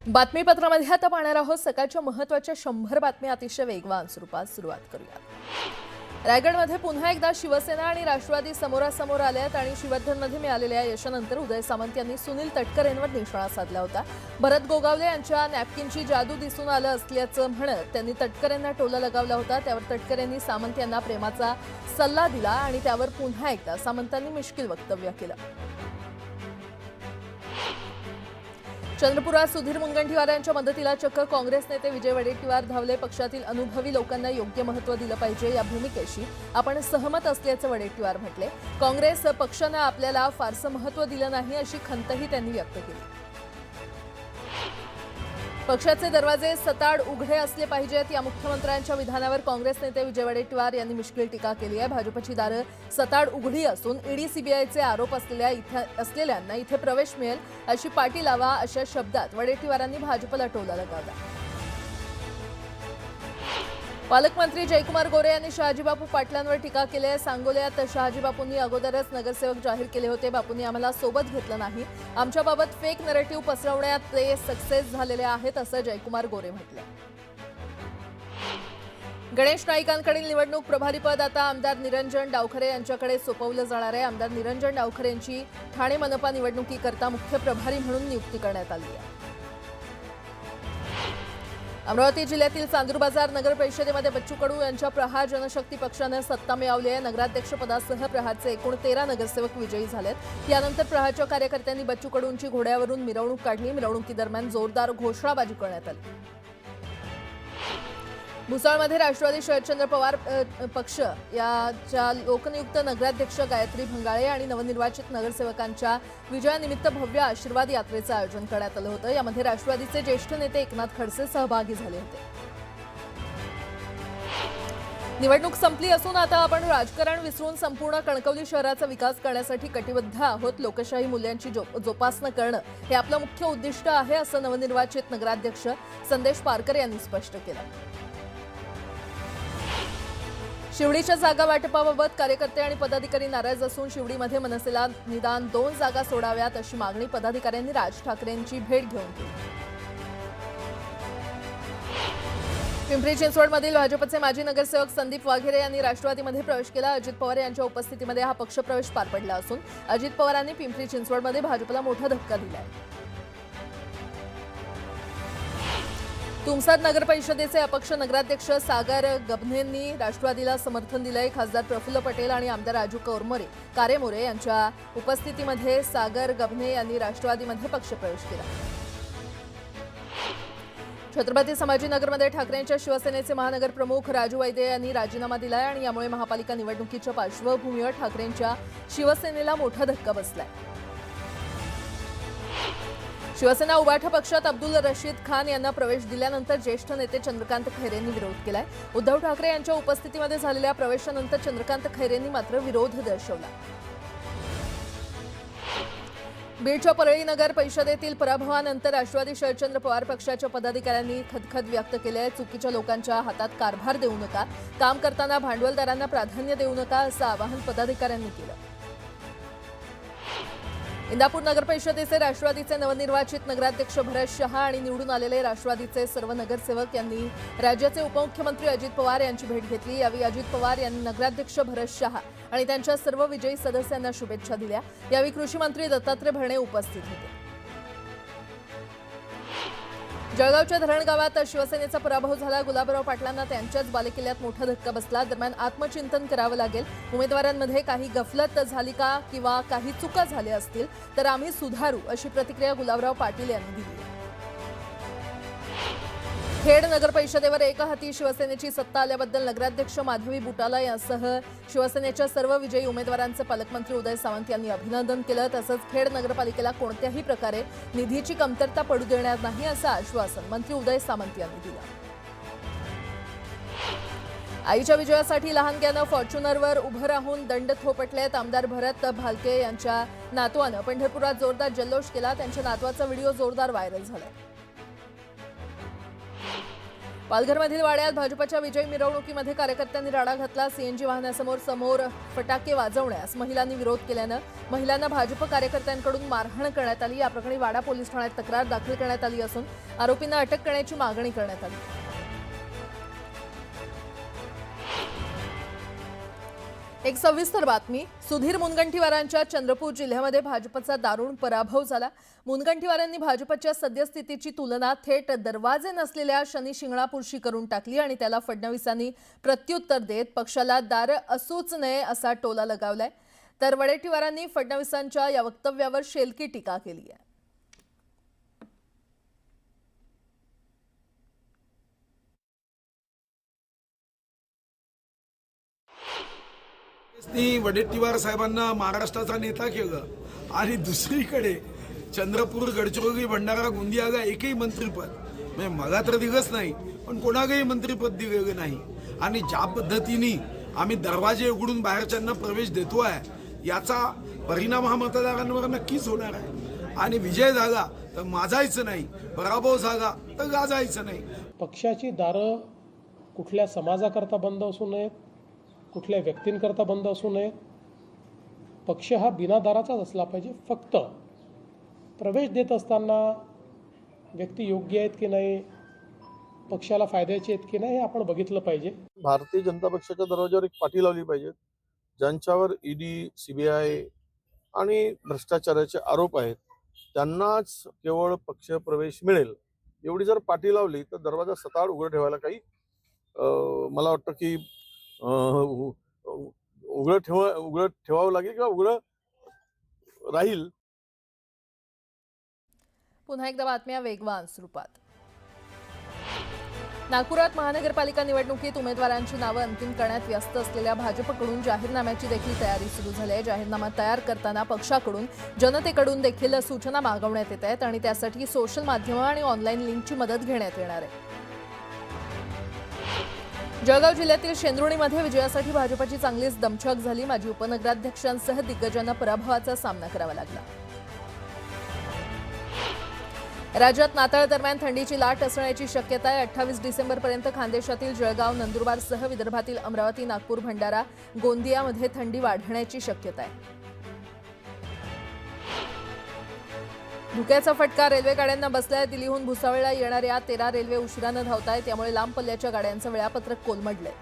बातमीपत्रामध्ये आता पाहणार आहोत सकाळच्या महत्त्वाच्या 100 बातम्या अतिशय वेगवान स्वरूपात सुरुवात करूया। रायगडमध्ये पुन्हा एकदा शिवसेना आणि राष्ट्रवादी समोरासमोर आल्यात आणि शिवधनमध्ये मिळालेल्या यशानंतर उदय सामंत यांनी सुनील तटकरे यांवर निशाणा साधला होता। भरत गोगावले यांच्या नॅपकिनची जादू दिसून आलं असल्याचं म्हणत त्यांनी तटकरेंना टोला लगावला होता। त्यावर तटकरे यांनी सामंत यांना प्रेमाचा सल्ला दिला आणि त्यावर पुन्हा एकदा सामंतांनी मिश्किल वक्तव्य केलं। चंद्रपुरात सुधीर मुनगंटीवार यांच्या मदतीला चक्क काँग्रेस नेते विजय वडेट्टीवार धावले। पक्षातील अनुभवी लोकांना योग्य महत्त्व दिलं पाहिजे या भूमिकेशी आपण सहमत असल्याचं वडेट्टीवार म्हटले। काँग्रेस पक्षानं आपल्याला फारसं महत्त्व दिलं नाही अशी खंतही त्यांनी व्यक्त केली। पक्षाचे दरवाजे सताड उघडे असले पाहिजेत या मुख्यमंत्र्यांच्या विधानावर काँग्रेस नेते विजय वडेट्टीवार यांनी मिश्किल टीका केली आहे। भाजपची दारं सताड उघडी असून ईडी सीबीआयचे आरोप असलेल्यांना इथे प्रवेश मिळेल अशी पाटी लावा अशा शब्दात वडेट्टीवारांनी भाजपला टोला लगावला। पालकमंत्री जयकुमार गोरे यांनी शहाजीबापू पाटलांवर टीका केली आहे। सांगोल्यात शहाजीबापूंनी अगोदरच नगरसेवक जाहीर केले होते। बापूंनी आम्हाला सोबत घेतलं नाही, आमच्याबाबत फेक नरेटिव्ह पसरवण्यात ते सक्सेस झालेले आहेत असं जयकुमार गोरे म्हटले। गणेश नाईकांकडील निवडणूक प्रभारीपद आता आमदार निरंजन डावखरे यांच्याकडे सोपवलं जाणार आहे। आमदार निरंजन डावखरे यांची ठाणे मनपा निवडणुकीकरता मुख्य प्रभारी म्हणून नियुक्ती करण्यात आली आहे। अमरावती जिल्ह्यातील चांदूरबाजार नगर परिषदेमध्ये बच्चू कडू यांच्या प्रहार जनशक्ती पक्षाने सत्ता मिळवली आहे। नगराध्यक्षपदासह प्रहारचे एकूण 13 नगरसेवक विजयी झालेत। यानंतर प्रहारच्या कार्यकर्त्यांनी बच्चू कडूंची घोड्यावरून मिरवणूक काढली। मिरवणुकीदरम्यान जोरदार घोषणाबाजी करण्यात आली। भुसावळमध्ये राष्ट्रवादी शरदचंद्र पवार पक्ष याच्या लोकनियुक्त नगराध्यक्ष गायत्री भंगाळे आणि नवनिर्वाचित नगरसेवकांच्या विजयानिमित्त भव्य आशीर्वाद यात्रेचं आयोजन करण्यात आलं होतं। यामध्ये राष्ट्रवादीचे ज्येष्ठ नेते एकनाथ खडसे सहभागी झाले होते। निवडणूक संपली असून आता आपण राजकारण विसरून संपूर्ण कणकवली शहराचा विकास करण्यासाठी कटिबद्ध आहोत। लोकशाही मूल्यांची जोपासना करणं हे आपलं मुख्य उद्दिष्ट आहे असं नवनिर्वाचित नगराध्यक्ष संदेश पारकर यांनी स्पष्ट केलं। शिवडीच्या जागा वाटपाबाबत कार्यकर्ते आणि पदाधिकारी नाराज असून शिवडीमध्ये मनसेला निदान 2 जागा सोडाव्यात अशी मागणी पदाधिकाऱ्यांनी राज ठाकरेंची भेट घेऊन केली। पिंपरी चिंचवडमधील भाजपचे माजी नगरसेवक संदीप वाघेरे यांनी राष्ट्रवादीमध्ये प्रवेश केला। अजित पवार यांच्या उपस्थितीमध्ये हा पक्षप्रवेश पार पडला असून अजित पवारांनी पिंपरी चिंचवडमध्ये भाजपला मोठा धक्का दिला आहे। तुमसर नगर परिषदेचे अपक्ष नगराध्यक्ष सागर गभनेंनी राष्ट्रवादीला समर्थन दिलंय। खासदार प्रफुल्ल पटेल आणि आमदार राजू कारेमोरे यांच्या उपस्थितीमध्ये सागर गभने यांनी राष्ट्रवादीमध्ये पक्षप्रवेश केला। छत्रपती संभाजीनगरमध्ये ठाकरेंच्या शिवसेनेचे महानगर प्रमुख राजू वैद्य यांनी राजीनामा दिलाय आणि यामुळे महापालिका निवडणुकीच्या पार्श्वभूमीवर ठाकरेंच्या शिवसेनेला मोठा धक्का बसलाय। शिवसेना उबाठा पक्षात अब्दुल रशीद खान यांना प्रवेश दिल्यानंतर ज्येष्ठ नेते चंद्रकांत खैरेंनी विरोध केलाय। उद्धव ठाकरे यांच्या उपस्थितीमध्ये झालेल्या प्रवेशानंतर चंद्रकांत खैरेंनी मात्र विरोध दर्शवला। बीडच्या परळी नगर परिषदेतील पराभवानंतर राष्ट्रवादी शरदचंद्र पवार पक्षाच्या पदाधिकाऱ्यांनी खदखद व्यक्त केली आहे। चुकीच्या लोकांच्या हातात कारभार देऊ नका, काम करताना भांडवलदारांना प्राधान्य देऊ नका असं आवाहन पदाधिकाऱ्यांनी केलं। इंदापूर नगर परिषदेचे राष्ट्रवादीचे नवनिर्वाचित नगराध्यक्ष भरत शहा आणि निवडून आलेले राष्ट्रवादीचे सर्व नगरसेवक यांनी राज्याचे उपमुख्यमंत्री अजित पवार यांची भेट घेतली। यावेळी अजित पवार यांनी नगराध्यक्ष भरत शहा आणि त्यांच्या सर्व विजयी सदस्यांना शुभेच्छा दिल्या। यावेळी कृषी मंत्री दत्तात्रय भरणे उपस्थित होते। जळगावच्या धरण गावात शिवसेनेचा पराभव झाला। गुलाबराव पाटलांना त्यांच्याच बालेकिल्ल्यात मोठा धक्का बसला। दरम्यान आत्मचिंतन करावं लागेल, उमेदवारांमध्ये काही गफलत झाली का किंवा काही चुका झाल्या असतील तर आम्ही सुधारू अशी प्रतिक्रिया गुलाबराव पाटील यांनी दिली। खेड नगर परिषदेवर एकहाती शिवसेनेची सत्ता आल्याबद्दल नगराध्यक्ष माधवी बुटाला यांसह शिवसेनेच्या सर्व विजयी उमेदवारांचे पालकमंत्री उदय सामंत यांनी अभिनंदन केलं। तसंच खेड नगरपालिकेला कोणत्याही प्रकारे निधीची कमतरता पडू देणार नाही असं आश्वासन मंत्री उदय सामंत यांनी दिलं। आईच्या विजयासाठी लहानग्यानं फॉर्च्युनरवर उभं राहून दंड थोपटलेत। आमदार भरत भालके यांच्या नातवानं पंढरपुरात जोरदार जल्लोष केला। त्यांच्या नातवाचा व्हिडिओ जोरदार व्हायरल झाला। पालघरमधील वाड्यात भाजपच्या विजयी मिरवणुकीमध्ये कार्यकर्त्यांनी राडा घातला. सीएनजी वाहनासमोर फटाके वाजवण्यास महिलांनी विरोध केल्यानं महिलांना भाजप कार्यकर्त्यांकडून मारहाण करण्यात आली. या प्रकरणी वाडा पोलीस ठाण्यात तक्रार दाखल करण्यात आली असून आरोपींना अटक करण्याची मागणी करण्यात आली. एक सविस्तर बातमी. सुधीर मुनगंटीवारांच्या चंद्रपूर जिल्ह्यामध्ये भाजपचा दारुण पराभव झाला. मुनगंटीवारांनी भाजपच्या सद्यस्थितीची तुलना थेट दरवाजे नसलेल्या शनी शिंगणापूरशी करून टाकली आणि त्याला फडणवीसांनी प्रत्युत्तर देत पक्षाला दार असूच नये असा टोला लगावलाय. तर वडेट्टीवारांनी फडणवीसांच्या या वक्तव्यावर शेलकी टीका केली आहे. वडेट्टीवार साहेबांना महाराष्ट्राचा नेता केलं आणि दुसरीकडे चंद्रपूर, गडचिरोली, भंडारा, गोंदिया एकही मंत्रीपद म्हणजे मला तर दिलंच नाही, पण कोणालाही मंत्रीपद दिलेलं नाही. आणि ज्या पद्धतीने आम्ही दरवाजे उघडून बाहेरच्यांना प्रवेश देतोय याचा परिणाम हा मतदारांवर नक्कीच होणार आहे. आणि विजय झाला तर माजायचं नाही, पराभव झाला तर गाजायचं नाही. पक्षाची दारं कुठल्या समाजाकरता बंद असू नयेत, कुठल्या व्यक्तींकरता बंद असू नयेत. पक्ष हा बिना दाराचाच असला पाहिजे. फक्त प्रवेश देत असताना व्यक्ती योग्य आहेत की नाही, पक्षाला फायद्याचे आहेत की नाही हे आपण बघितलं पाहिजे. भारतीय जनता पक्षाच्या दरवाजावर एक पाटी लावली पाहिजे. ज्यांच्यावर ईडी, सीबीआय आणि भ्रष्टाचाराचे आरोप आहेत त्यांनाच केवळ पक्ष प्रवेश मिळेल एवढी जर पाटी लावली तर दरवाजा सताड उघडं ठेवायला काही मला वाटतं की उघडं ठेवावं लागेल किंवा उघडं राहील. पुन्हा एकदा बातम्या वेगवान स्वरूपात. नागपुरात महानगरपालिका निवडणुकीत उमेदवारांची नावं अंतिम करण्यात व्यस्त असलेल्या भाजपकडून जाहीरनाम्याची देखील तयारी सुरू झाली आहे. जाहीरनामा तयार करताना पक्षाकडून जनतेकडून देखील सूचना मागवण्यात येत आहेत आणि त्यासाठी सोशल माध्यमं आणि ऑनलाईन लिंकची मदत घेण्यात येणार आहे. जळगाव जिल्ह्यातील शेंद्रुणीमध्ये विजयासाठी भाजपची चांगलीच दमछाक झाली. माजी उपनगराध्यक्षांसह दिग्गजांना पराभवाचा सामना करावा लागला. राज्यात नाताळ दरम्यान थंडीची लाट असण्याची शक्यता आहे. 28 डिसेंबरपर्यंत खानदेशातील जळगाव, नंदुरबारसह विदर्भातील अमरावती, नागपूर, भंडारा, गोंदियामध्ये थंडी वाढण्याची शक्यता आहे. धुक्याचा फटका रेल्वे गाड्यांना बसलाय. दिल्लीहून भुसावळला येणाऱ्या 13 रेल्वे उशिरानं धावत आहेत. त्यामुळे लांब पल्ल्याच्या गाड्यांचं वेळापत्रक कोलमडलंय.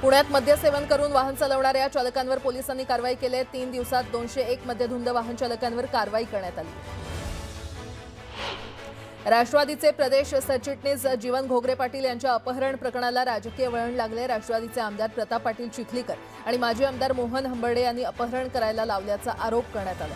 पुण्यात मद्यसेवन करून वाहन चालवणाऱ्या चालकांवर पोलिसांनी कारवाई केली आहे. 3 दिवसात 201 मद्यधुंद वाहन चालकांवर कारवाई करण्यात आली. राष्ट्रवादीचे प्रदेश सरचिटणीस जीवन घोगरे पाटील यांच्या अपहरण प्रकरणाला राजकीय वळण लागले. राष्ट्रवादीचे आमदार प्रताप पाटील चिखलीकर आणि माजी आमदार मोहन हंबर्डे यांनी अपहरण करायला लावल्याचा आरोप करण्यात आला.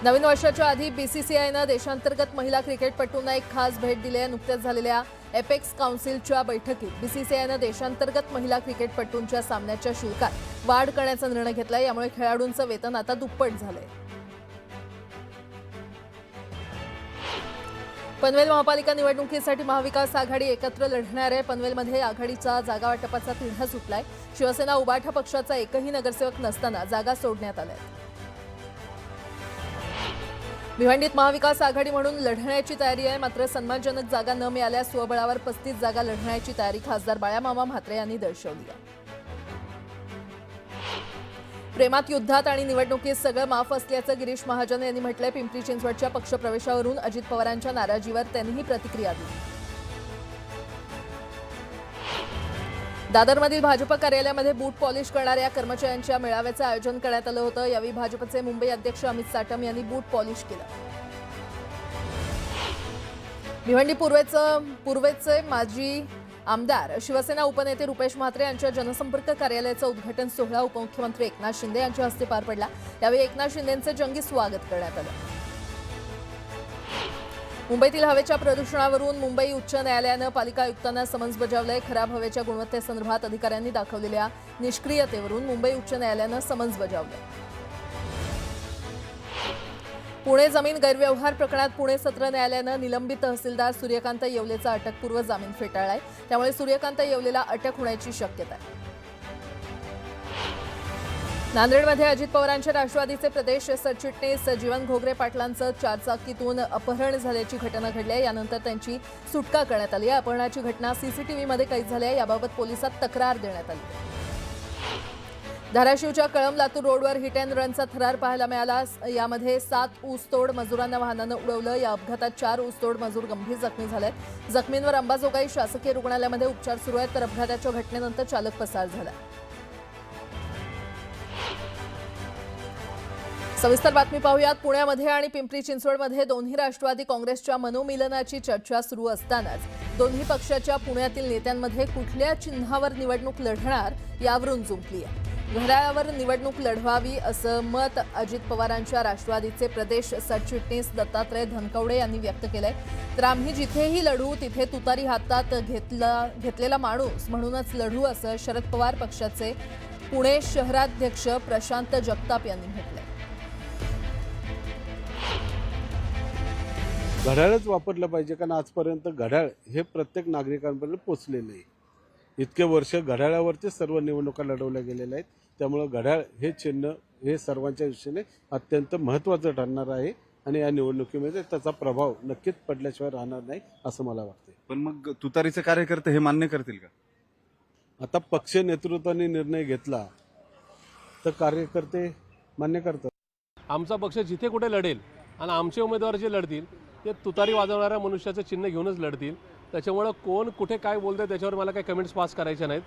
नवीन वर्षाच्या आधी बीसीसीआयनं देशांतर्गत महिला क्रिकेटपटूंना एक खास भेट दिली आहे. नुकत्याच झालेल्या एपेक्स काउन्सिलच्या बैठकीत बीसीसीआयनं देशांतर्गत महिला क्रिकेटपटूंच्या सामन्याच्या शुल्कात वाढ करण्याचा निर्णय घेतला. यामुळे खेळाडूंचं वेतन आता दुप्पट झालंय. पनवेल महापालिका निवडणुकीसाठी महाविकास आघाडी एकत्र लढणार आहे. पनवेलमध्ये आघाडीचा जागा वाटपाचा तिढा सुटलाय. शिवसेना उबाठा पक्षाचा एकही नगरसेवक नसताना जागा सोडण्यात आल्या. भिवंडीत महाविकास आघाडी म्हणून लढण्याची तयारी आहे. मात्र सन्मानजनक जागा न मिळाल्यास स्वबळावर 35 जागा लढण्याची तयारी खासदार बाळामामा म्हात्रे यांनी दर्शवली आहे. प्रेमात, युद्धात आणि निवडणुकीत सगळं माफ असल्याचं गिरीश महाजन यांनी म्हटलंय. पिंपरी चिंचवडच्या पक्षप्रवेशावरून अजित पवारांच्या नाराजीवर त्यांनीही प्रतिक्रिया दिली. दादरमधील भाजप कार्यालयामध्ये बूट पॉलिश करणाऱ्या कर्मचाऱ्यांच्या मेळाव्याचं आयोजन करण्यात आलं होतं. यावेळी भाजपचे मुंबई अध्यक्ष अमित साटम यांनी बूट पॉलिश केलं. भिवंडी पूर्वेचे माजी आमदार शिवसेना उपनेते रुपेश म्हात्रे यांच्या जनसंपर्क कार्यालयाचं उद्घाटन सोहळा उपमुख्यमंत्री एकनाथ शिंदे यांच्या हस्ते पार पडला. यावेळी एकनाथ शिंदेंचं जंगी स्वागत करण्यात आलं. मुंबईतील हवेच्या प्रदूषणावरून मुंबई उच्च न्यायालयानं पालिका आयुक्तांना समन्स बजावलंय. खराब हवेच्या गुणवत्तेसंदर्भात अधिकाऱ्यांनी दाखवलेल्या निष्क्रियतेवरून मुंबई उच्च न्यायालयानं समन्स बजावलंय. पुणे जमीन गैरव्यवहार प्रकरणात पुणे सत्र न्यायालयानं निलंबित तहसीलदार सूर्यकांत येवलेचा अटकपूर्व जामीन फेटाळलाय. त्यामुळे सूर्यकांत येवलेला अटक होण्याची शक्यता आहे. नांदेडमध्ये अजित पवारांच्या राष्ट्रवादीचे प्रदेश सरचिटणीस जीवन घोगरे पाटलांचं चारचाकीतून अपहरण झाल्याची घटना घडली आहे. यानंतर त्यांची सुटका करण्यात आली आहे. अपहरणाची घटना सीसीटीव्हीमध्ये कैद झाली आहे. याबाबत पोलिसात तक्रार देण्यात आली. धाराशिवच्या कळंब लातूर रोडवर हिट अँड रनचा थरार पाहायला मिळाला. यामध्ये 7 ऊसतोड मजुरांना वाहनानं उडवलं. या अपघातात 4 ऊसतोड मजूर गंभीर जखमी झालेत. जखमींवर अंबाजोगाई शासकीय रुग्णालयामध्ये उपचार सुरू आहेत. तर अपघाताच्या घटनेनंतर चालक पसार झाला. सविस्तर बातमी पाहूयात. पुण्यामध्ये आणि पिंपरी चिंचवडमध्ये दोन्ही राष्ट्रवादी काँग्रेसच्या मनोमिलनाची चर्चा सुरू असतानाच दोन्ही पक्षाच्या पुण्यातील नेत्यांमध्ये कुठल्या चिन्हावर निवडणूक लढणार यावरून जुंपली आहे. घड्याळावर निवडणूक लढवावी असं मत अजित पवारांच्या राष्ट्रवादीचे प्रदेश सरचिटणीस दत्तात्रय धनकवडे यांनी व्यक्त केलंय. तर आम्ही जिथेही लढू तिथे तुतारी हातात घेतलेला माणूस म्हणूनच लढू असं शरद पवार पक्षाचे पुणे शहराध्यक्ष प्रशांत जगताप यांनी म्हटलंय. घड्याळच वापरलं पाहिजे, कारण आजपर्यंत घड्याळ हे प्रत्येक नागरिकांपर्यंत पोचलेलं आहे. इतके वर्ष घड्याळावरती सर्व निवडणुका लढवल्या गेलेल्या आहेत. त्यामुळे घड्याळ हे चिन्ह हे सर्वांच्या दृष्टीने अत्यंत महत्त्वाचं ठरणार आहे आणि या निवडणुकीमध्ये त्याचा प्रभाव नक्कीच पडल्याशिवाय राहणार नाही असं मला वाटतं. पण मग तुतारीचे कार्यकर्ते हे मान्य करतील का? आता पक्ष नेतृत्वाने निर्णय घेतला तर कार्यकर्ते मान्य करतात. आमचा पक्ष जिथे कुठे लढेल आणि आमचे उमेदवार जे लढतील ते तुतारी वाजवणाऱ्या मनुष्याचं चिन्ह घेऊनच लढतील. त्याच्यामुळं कोण कुठे काय बोलतंय त्याच्यावर मला काही कमेंट्स पास करायचे नाहीत.